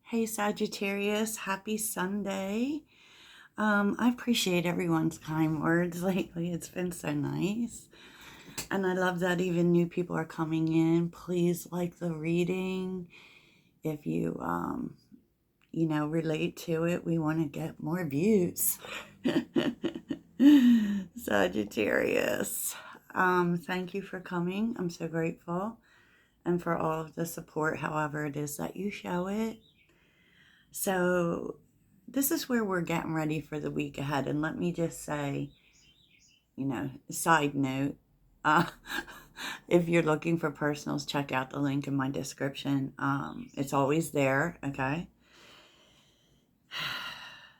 Hey Sagittarius, happy Sunday. I appreciate everyone's kind words lately. It's been so nice. And I love that even new people are coming in. Please like the reading. If you relate to it, we want to get more views. Sagittarius. Thank you for coming. I'm so grateful. And for all of the support, however it is that you show it. So this is where we're getting ready for the week ahead. And let me just say, side note, uh, if you're looking for personals, check out the link in my description. It's always there, okay?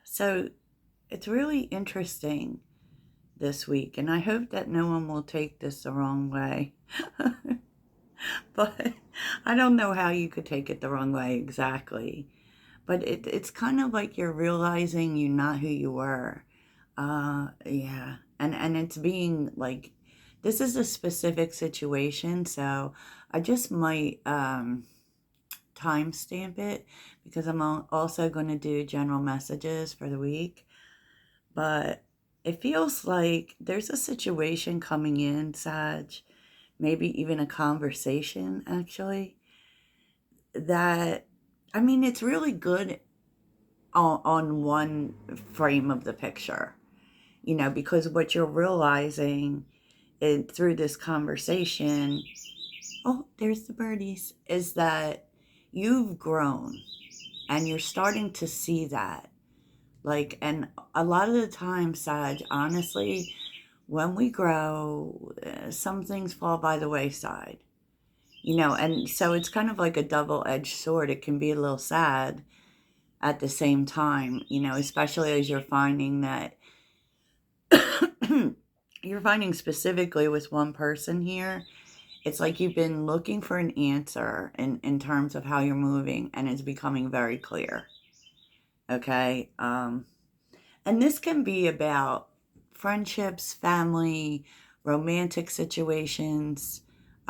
So it's really interesting this week, and I hope that no one will take this the wrong way. But I don't know how you could take it the wrong way exactly. But it's kind of like you're realizing you're not who you were. Yeah. And it's being like, this is a specific situation, so I just might timestamp it because I'm also going to do general messages for the week. But it feels like there's a situation coming in, Sag, maybe even a conversation actually, that, I mean, it's really good on one frame of the picture, because what you're realizing through this conversation, oh, there's the birdies, is that you've grown and you're starting to see that. Like, and a lot of the time, Sag, honestly, when we grow, some things fall by the wayside, and so it's kind of like a double-edged sword. It can be a little sad at the same time, especially as you're finding that you're finding specifically with one person here, it's like you've been looking for an answer in terms of how you're moving, and it's becoming very clear. Okay. And this can be about friendships, family, romantic situations.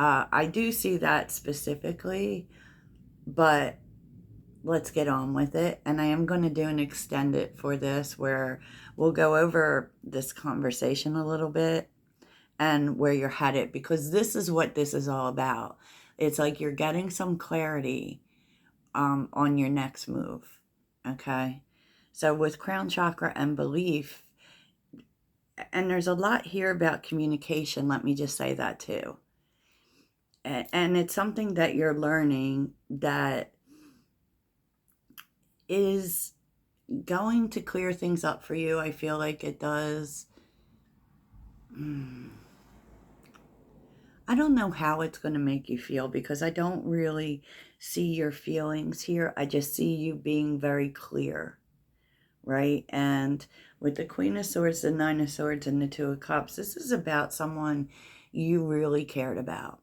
I do see that specifically, but let's get on with it. And I am going to do an extended for this where we'll go over this conversation a little bit and where you're headed, because this is what this is all about. It's like you're getting some clarity on your next move. Okay. So with crown chakra and belief, and there's a lot here about communication, let me just say that too. And it's something that you're learning that is going to clear things up for you. I feel like it does. I don't know how it's going to make you feel because I don't really see your feelings here. I just see you being very clear, right? And with the Queen of Swords, the Nine of Swords, and the Two of Cups, this is about someone you really cared about,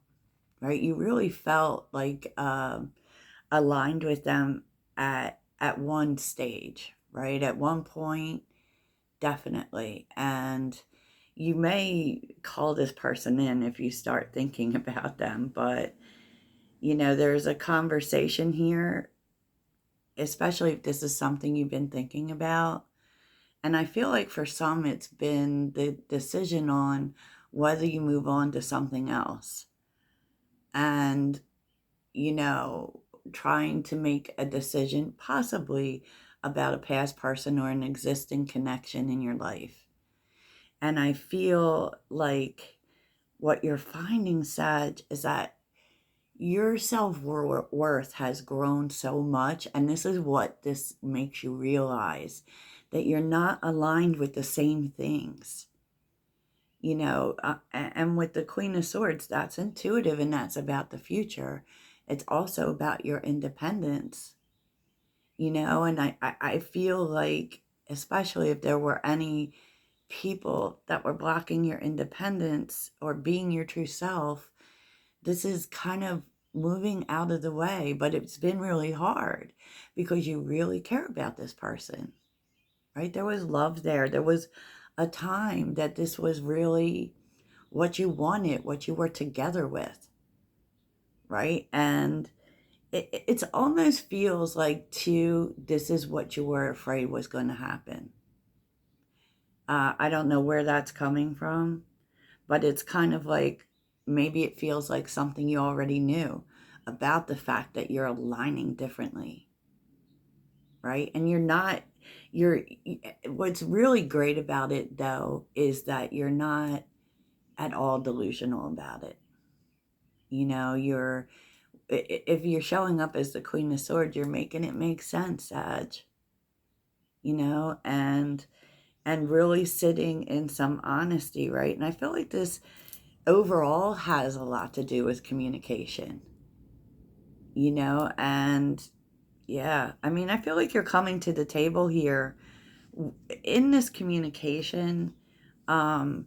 right? You really felt like aligned with them at one stage, right? At one point, definitely. And you may call this person in if you start thinking about them, but there's a conversation here, especially if this is something you've been thinking about. And I feel like for some, it's been the decision on whether you move on to something else. And, trying to make a decision possibly about a past person or an existing connection in your life. And I feel like what you're finding, Sag, is that your self-worth has grown so much. And this is what this makes you realize, that you're not aligned with the same things. And with the Queen of Swords, that's intuitive and that's about the future. It's also about your independence, and I feel like, especially if there were any people that were blocking your independence or being your true self, this is kind of moving out of the way. But it's been really hard because you really care about this person, right? There was love there. There was a time that this was really what you wanted, what you were together with, right? And It's almost feels like, too, this is what you were afraid was going to happen. I don't know where that's coming from, but it's kind of like maybe it feels like something you already knew about the fact that you're aligning differently, right? And you're, what's really great about it, though, is that you're not at all delusional about it. You know, if you're showing up as the Queen of Swords, you're making it make sense, Sag. You know, and really sitting in some honesty, right? And I feel like this overall has a lot to do with communication, you know, and yeah, I mean, I feel like you're coming to the table here in this communication, um,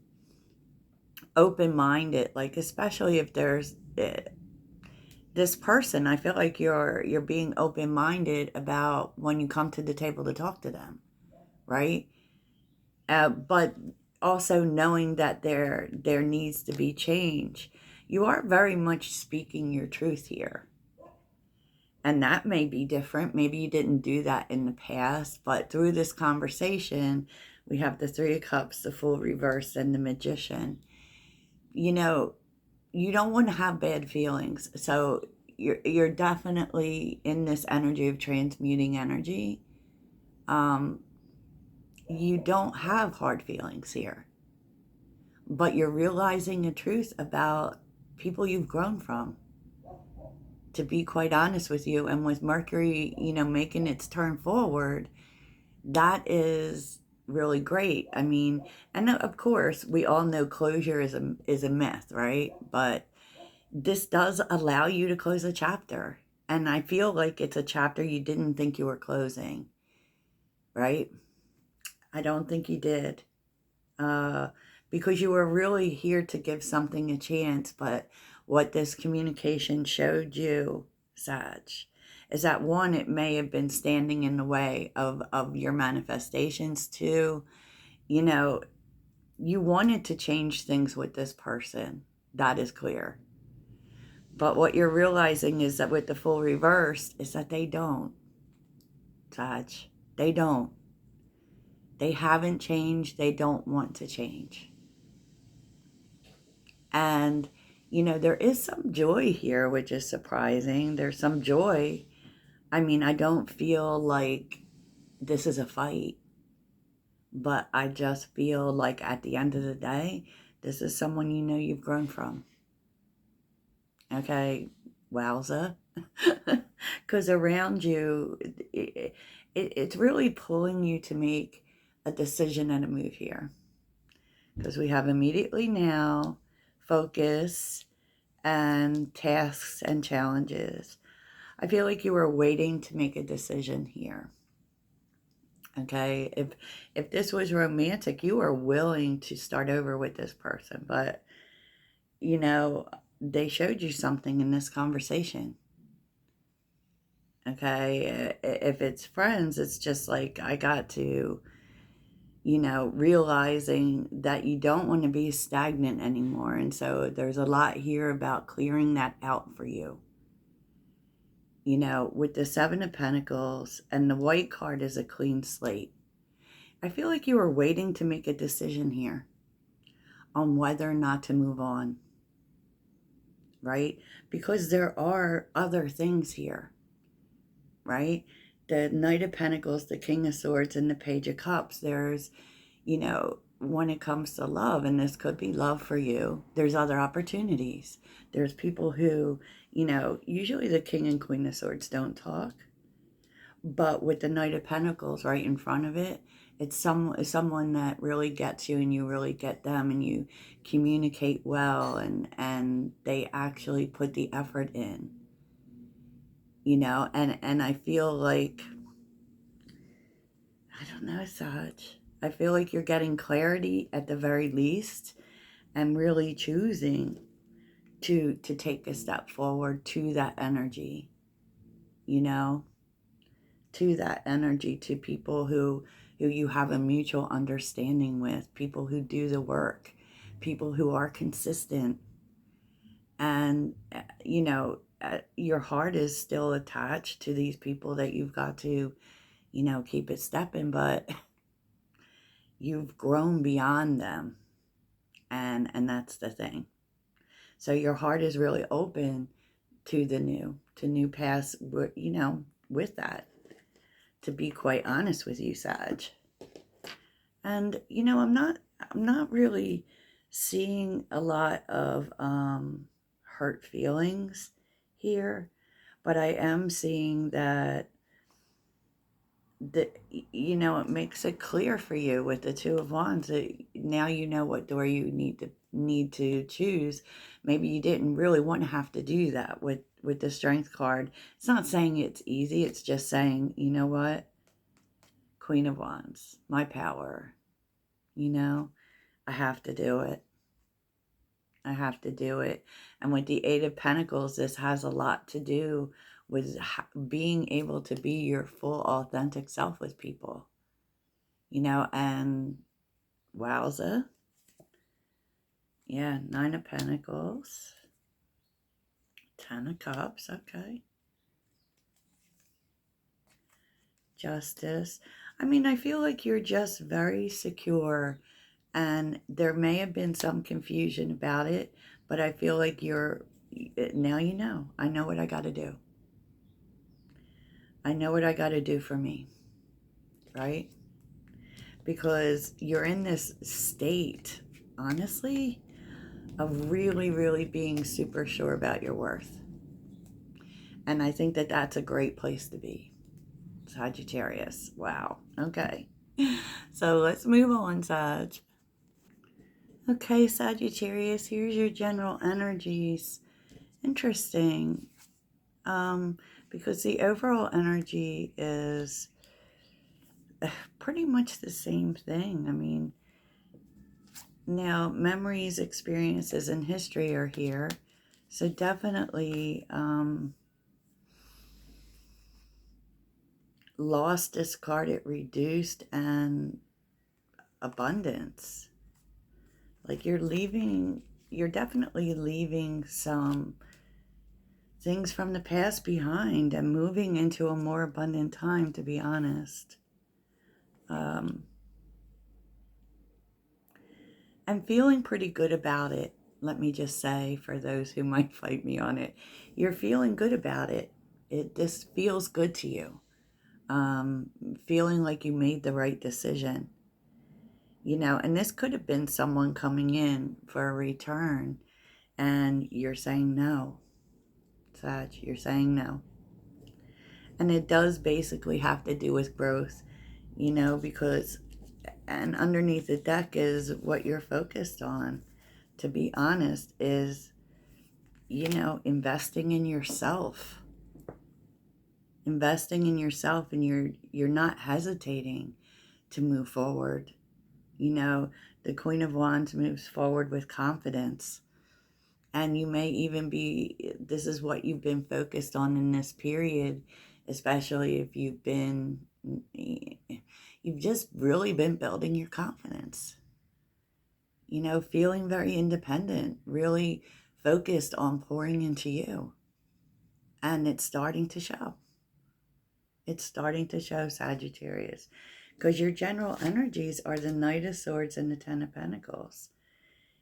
open-minded, like especially if there's this person, I feel like you're being open-minded about when you come to the table to talk to them, right? But also knowing that there needs to be change. You are very much speaking your truth here. And that may be different. Maybe you didn't do that in the past, but through this conversation, we have the Three of Cups, the Fool reverse, and the Magician. You know, you don't want to have bad feelings. So you're definitely in this energy of transmuting energy. Um, you don't have hard feelings here, but you're realizing the truth about people you've grown from. To be quite honest with you, and with Mercury, you know, making its turn forward, that is really great. I mean, and of course, we all know closure is a myth, right? But this does allow you to close a chapter. And I feel like it's a chapter you didn't think you were closing, right? I don't think you did. Uh, because you were really here to give something a chance. But what this communication showed you, Sag, is that one, it may have been standing in the way of your manifestations. Two, you know, you wanted to change things with this person. That is clear. But what you're realizing is that with the Fool reverse is that they don't, Sag. They don't. They haven't changed. They don't want to change. And, you know, there is some joy here, which is surprising. There's some joy. I mean, I don't feel like this is a fight, but I just feel like at the end of the day, this is someone you know you've grown from. Okay, wowza. Because around you, it's really pulling you to make a decision and a move here. Because we have immediately now, focus, and tasks and challenges. I feel like you were waiting to make a decision here. Okay, if this was romantic, you were willing to start over with this person, but you know, they showed you something in this conversation. Okay, if it's friends, it's just like I got to, you know, realizing that you don't want to be stagnant anymore. And so there's a lot here about clearing that out for you. You know, with the Seven of Pentacles and the white card is a clean slate. I feel like you were waiting to make a decision here on whether or not to move on, right? Because there are other things here, right? The Knight of Pentacles, the King of Swords, and the Page of Cups. There's, you know, when it comes to love, and this could be love for you, there's other opportunities. There's people who, you know, usually the King and Queen of Swords don't talk. But with the Knight of Pentacles right in front of it, it's someone that really gets you and you really get them, and you communicate well, and they actually put the effort in, you know, and I feel like, I don't know, Sag. I feel like you're getting clarity at the very least and really choosing to take a step forward to that energy, you know, to that energy, to people who you have a mutual understanding with, people who do the work, people who are consistent. And, you know, your heart is still attached to these people that you've got to, keep it stepping, but you've grown beyond them. And that's the thing. So your heart is really open to new paths, with that, to be quite honest with you, Sag. And, I'm not really seeing a lot of hurt feelings here, but I am seeing that it makes it clear for you with the Two of Wands that now you know what door you need to choose. Maybe you didn't really want to have to do that with the Strength card. It's not saying it's easy. It's just saying, you know what? Queen of Wands, my power. I have to do it. I have to do it. And with the Eight of Pentacles, this has a lot to do with being able to be your full authentic self with people. And wowza. Yeah, Nine of Pentacles. 10 of Cups, okay. Justice. I feel like you're just very secure, and there may have been some confusion about it, but I feel like now you know. I know what I got to do. I know what I got to do for me, right? Because you're in this state, honestly, of really, really being super sure about your worth. And I think that that's a great place to be. Sagittarius. Wow. Okay. So let's move on, Sag. Okay, Sagittarius, here's your general energies. Interesting. Because the overall energy is pretty much the same thing. Now memories, experiences, and history are here. So definitely lost, discarded, reduced, and abundance. Like you're definitely leaving some things from the past behind and moving into a more abundant time, to be honest. I'm feeling pretty good about it. Let me just say, for those who might fight me on it, you're feeling good about it. This feels good to you. Feeling like you made the right decision. And this could have been someone coming in for a return, and you're saying no. Sag, you're saying no. And it does basically have to do with growth, because, and underneath the deck is what you're focused on, to be honest, is, investing in yourself. Investing in yourself, and you're not hesitating to move forward. The Queen of Wands moves forward with confidence. And you may even this is what you've been focused on in this period, especially if you've just really been building your confidence. Feeling very independent, really focused on pouring into you. And it's starting to show. It's starting to show, Sagittarius, because your general energies are the Knight of Swords and the Ten of Pentacles.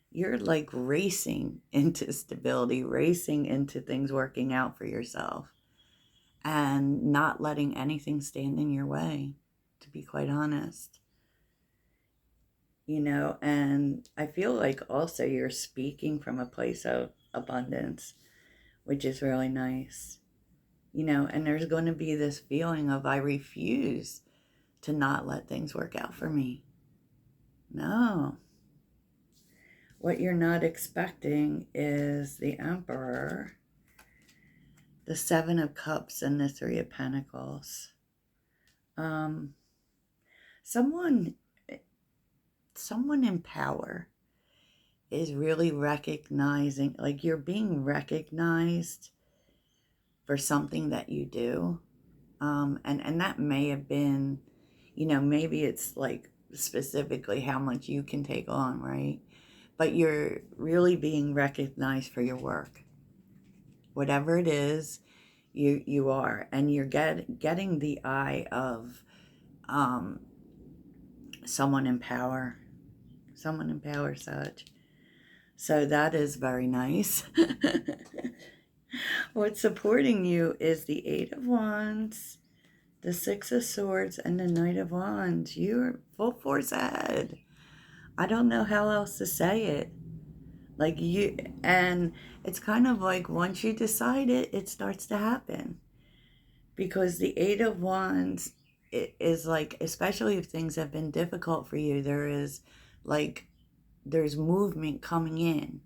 You're like racing into stability, racing into things working out for yourself, and not letting anything stand in your way, to be quite honest. And I feel like also you're speaking from a place of abundance, which is really nice. And there's going to be this feeling of, I refuse to not let things work out for me. No. What you're not expecting is the Emperor, the Seven of Cups, and the Three of Pentacles. Someone in power is really recognizing, like you're being recognized for something that you do. And that may have been, maybe it's like specifically how much you can take on, right? But you're really being recognized for your work, whatever it is, you are, and you're getting the eye of someone in power, Sag. So that is very nice. What's supporting you is the Eight of Wands, the Six of Swords, and the Knight of Wands. You're full force ahead. I don't know how else to say it. Like you, and it's kind of like once you decide it, it starts to happen. Because the Eight of Wands is like, especially if things have been difficult for you, there's movement coming in.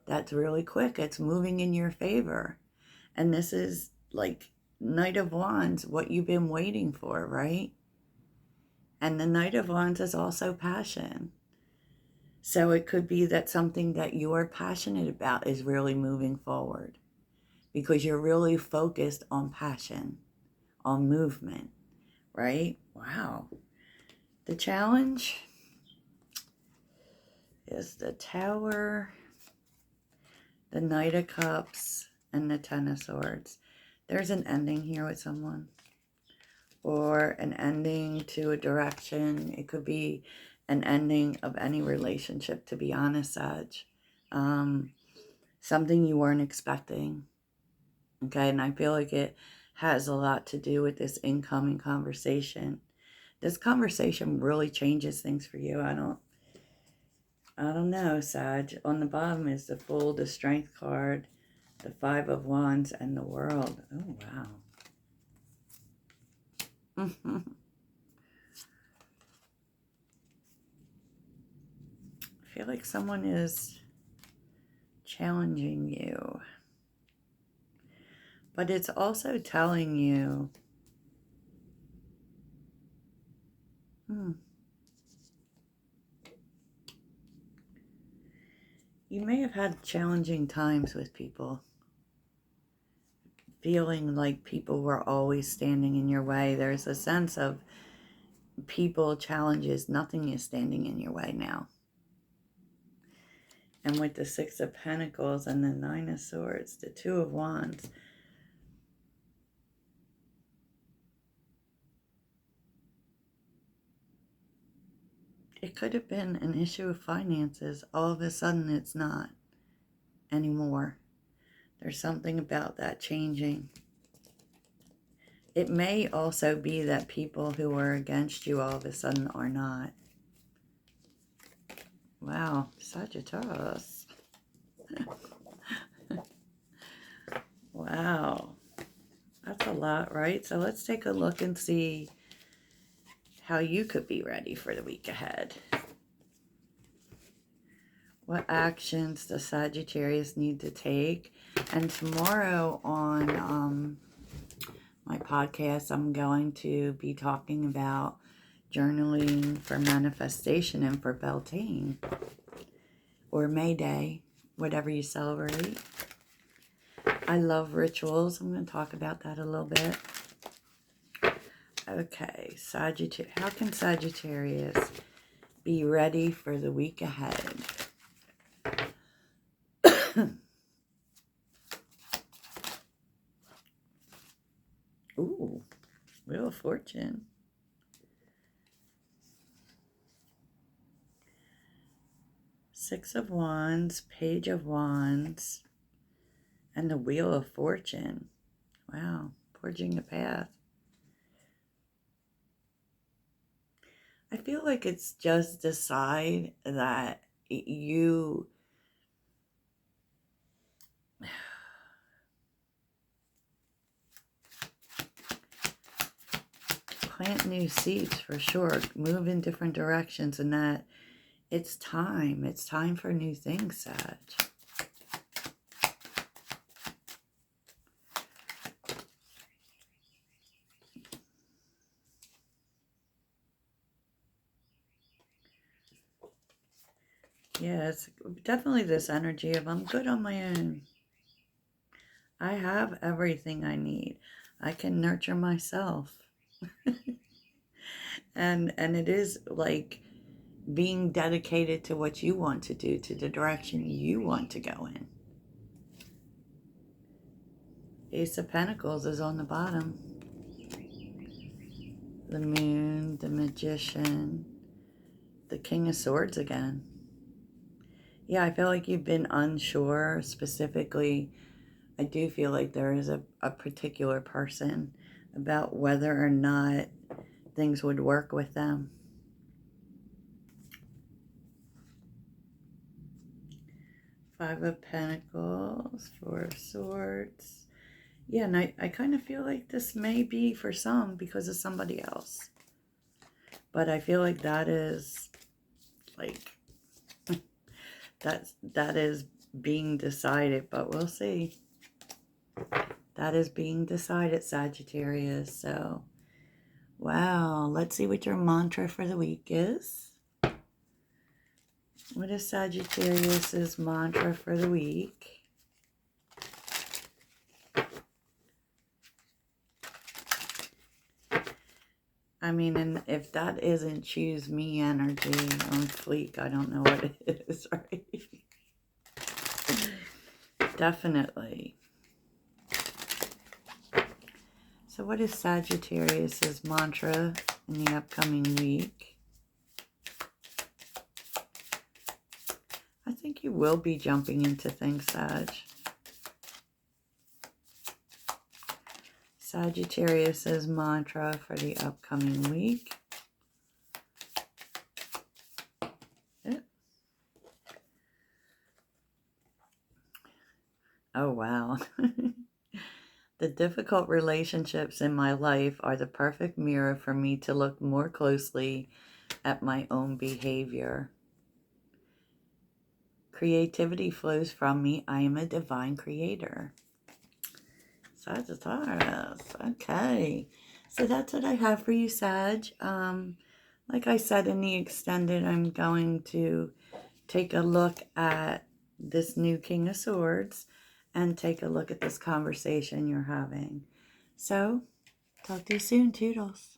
That's really quick. It's moving in your favor. And this is like Knight of Wands, what you've been waiting for, right? And the Knight of Wands is also passion. So it could be that something that you are passionate about is really moving forward because you're really focused on passion, on movement, right? Wow. The challenge is the Tower, the Knight of Cups, and the Ten of Swords. There's an ending here with someone, or an ending to a direction. It could be an ending of any relationship, to be honest, Sag. Something you weren't expecting. Okay, and I feel like it has a lot to do with this incoming conversation. This conversation really changes things for you. I don't know, Sag. On the bottom is the Fool, the Strength card, the Five of Wands, and the World. Oh, wow. I feel like someone is challenging you. But it's also telling you, you may have had challenging times with people. Feeling like people were always standing in your way. There's a sense of people, challenges, nothing is standing in your way now. And with the Six of Pentacles and the Nine of Swords, the Two of Wands, it could have been an issue of finances. All of a sudden, it's not anymore. There's something about that changing. It may also be that people who are against you all of a sudden are not. Wow, Sagittarius. Wow. That's a lot, right? So let's take a look and see how you could be ready for the week ahead. What actions does Sagittarius need to take? And tomorrow on my podcast, I'm going to be talking about journaling for manifestation and for Beltane or May Day, whatever you celebrate. I love rituals. I'm going to talk about that a little bit. Okay, Sagittarius. How can Sagittarius be ready for the week ahead? Ooh, Wheel of Fortune. Six of Wands, Page of Wands, and the Wheel of Fortune. Wow, forging a path. I feel like it's just decide that you plant new seeds for sure, move in different directions, and that it's time. It's time for new things, Sag. Yeah, it's definitely this energy of I'm good on my own. I have everything I need. I can nurture myself. and it is like being dedicated to what you want to do, to the direction you want to go in. Ace of Pentacles is on the bottom. The Moon, the Magician, the King of Swords again. Yeah, I feel like you've been unsure. Specifically, I do feel like there is a particular person about whether or not things would work with them. Five of Pentacles, Four of Swords. Yeah, and I kind of feel like this may be for some because of somebody else. But I feel like that is, like, that is being decided, but we'll see. That is being decided, Sagittarius. So, wow, let's see what your mantra for the week is. What is Sagittarius's mantra for the week? I mean, and if that isn't choose me energy on fleek, I don't know what it is, right? Definitely. So what is Sagittarius's mantra in the upcoming week? I think you will be jumping into things, Sag. Sagittarius's mantra for the upcoming week. Oh, wow. The difficult relationships in my life are the perfect mirror for me to look more closely at my own behavior. Creativity flows from me. I am a divine creator. Sagittarius. Okay. So that's what I have for you, Sag. Like I said in the extended, I'm going to take a look at this new King of Swords and take a look at this conversation you're having. So, talk to you soon, Toodles.